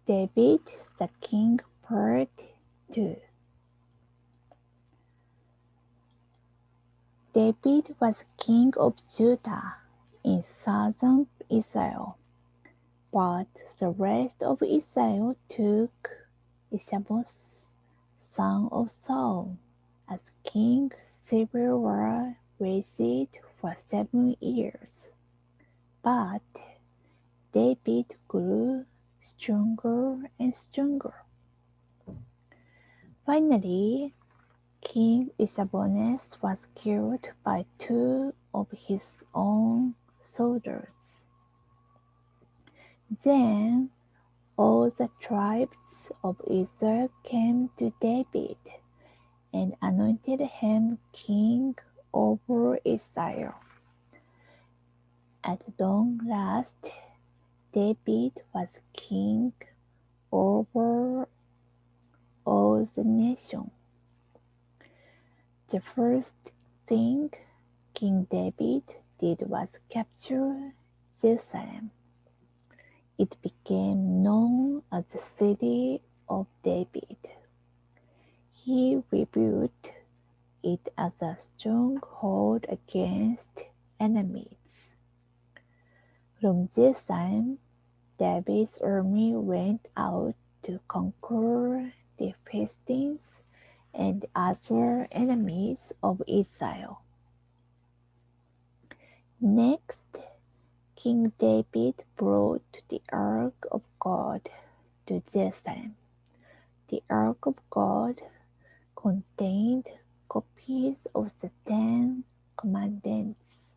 David the King Part 2. David was king of Judah in southern Israel, but the rest of Israel took Ishabosh, son of Saul, as king. Civil war raged for 7 years, but David grew stronger and stronger. Finally, King Ishabones was killed by 2 of his own soldiers. Then all the tribes of Israel came to David and anointed him king over Israel. At long last, David was king over all the nation. The first thing King David did was capture Jerusalem. It became known as the City of David. He rebuilt it as a stronghold against enemies. From Jerusalem, David's army went out to conquer the Philistines and other enemies of Israel. Next, King David brought the Ark of God to Jerusalem. The Ark of God contained copies of the 10 Commandments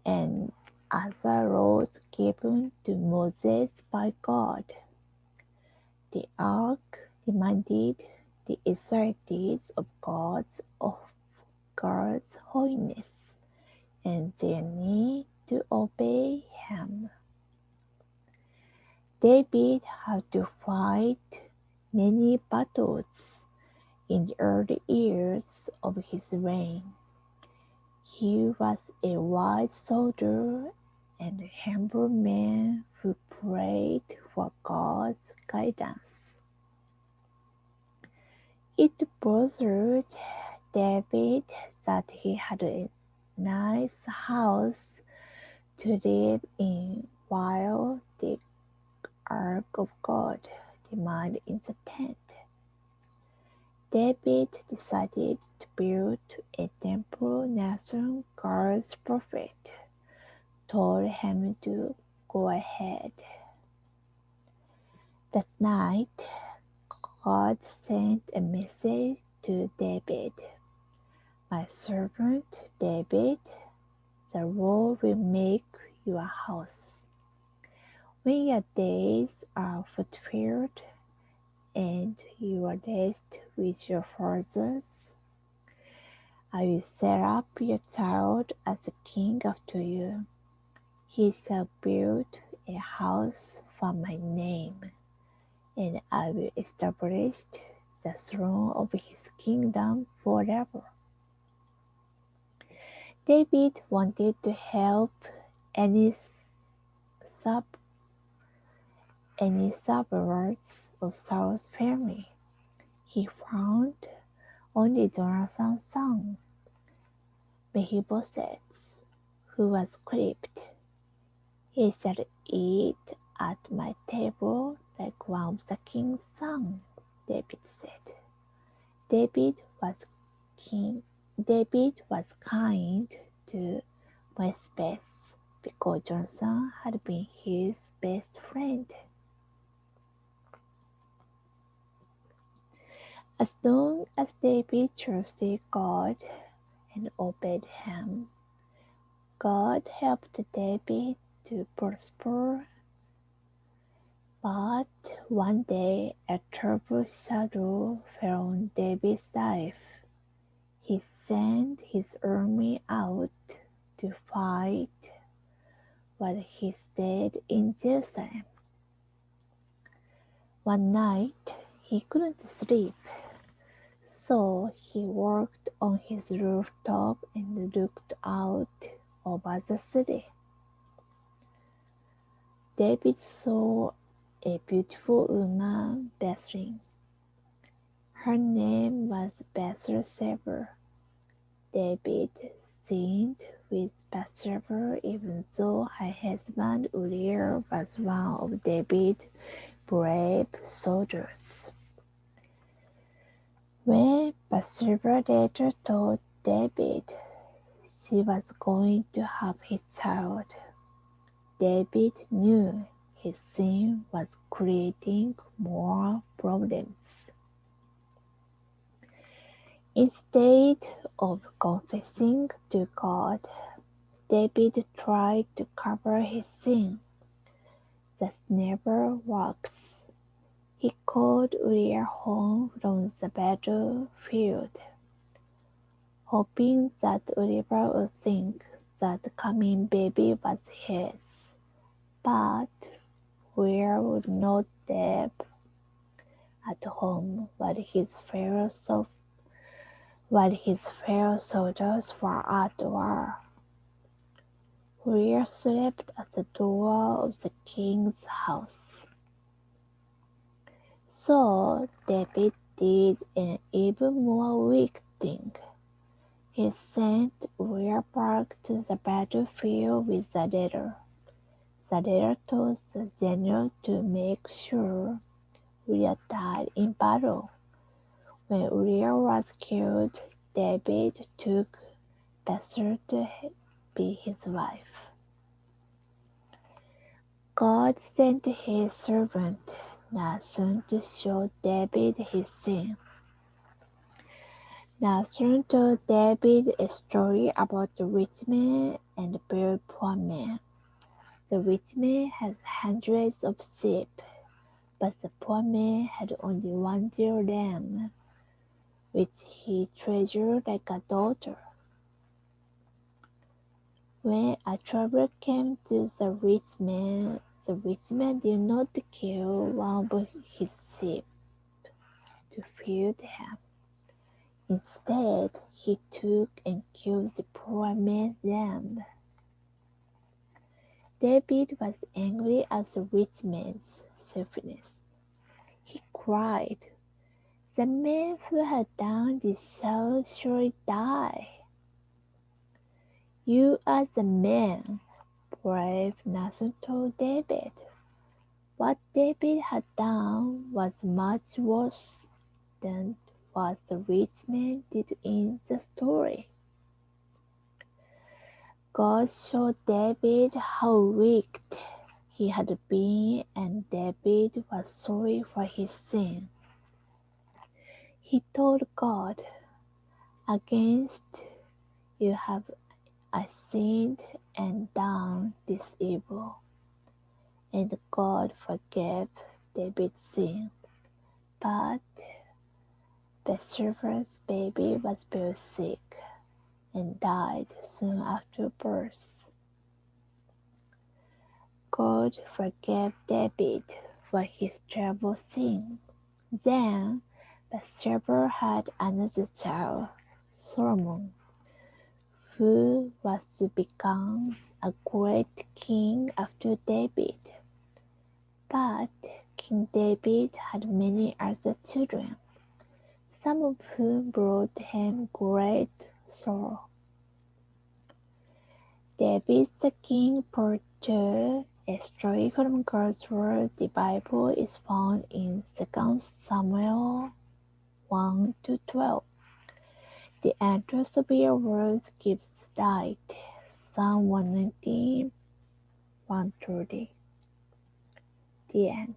and other laws given to Moses by God. The Ark reminded the Israelites of God's holiness and their need to obey Him. David had to fight many battles in the early years of his reign. He was a wise soldier and a humble man who prayed for God's guidance. It bothered David that he had a nice house to live in while the Ark of God remained in the tent. David decided to build a temple. Nathan, God's prophet, told him to go ahead. That night, God sent a message to David. My servant David, the Lord will make your house. When your days are fulfilled and you are rest with your fathers, I will set up your child as a king after you. He shall build a house for my name, and I will establish the throne of his kingdom forever. David wanted to help any survivors of Saul's family. He found only Jonathan's son, Mephibosheth, who was crippled. He shall eat at my table like one of the king's sons, David said. David was kind to Mephibosheth because Jonathan had been his best friend. As long as David trusted God and obeyed Him, God helped David to prosper. But one day a terrible shadow fell on David's life. He sent his army out to fight while he stayed in Jerusalem. One night he couldn't sleep, so he walked on his rooftop and looked out over the city. David saw a beautiful woman, Bethlehem. Her name was Bathsheba. David sinned with Bathsheba even though her husband Uriah was one of David's brave soldiers. When Bathsheba later told David she was going to have his child, David knew his sin was creating more problems. Instead of confessing to God, David tried to cover his sin. That never works. He called Uriah home from the battlefield, hoping that Uriah would think that the coming baby was his. But Uriah would not live at home while his fellow soldiers were at war. Uriah slept at the door of the king's house. So David did an even more wicked thing. He sent Uriah back to the battlefield with a letter. The letter told the general to make sure Uriah died in battle. When Uriah was killed, David took Bathsheba to be his wife. God sent his servant Nathan to show David his sin. Nathan told David a story about the rich man and the very poor man. The rich man had hundreds of sheep, but the poor man had only one dear lamb, which he treasured like a daughter. When a trouble came to the rich man did not kill one of his sheep to feed him. Instead, he took and killed the poor man's lamb. David was angry at the rich man's selfishness. He cried, "The man who had done this shall surely die." "You are the man," brave Nathan told David. What David had done was much worse than what the rich man did in the story. God showed David how wicked he had been, and David was sorry for his sin. He told God, "Against you have I sinned and done this evil." And God forgave David's sin. But Bathsheba's baby was very sick and died soon after birth. God forgave David for his terrible sin. Then Bathsheba had another child, Solomon, who was to become a great king after David. But King David had many other children, some of whom brought him great sorrow. David the King Part 2, a story from God's Word. The Bible is found in 2 Samuel 1-12. The entrance of your words gives light. Psalm 119, 130. The end.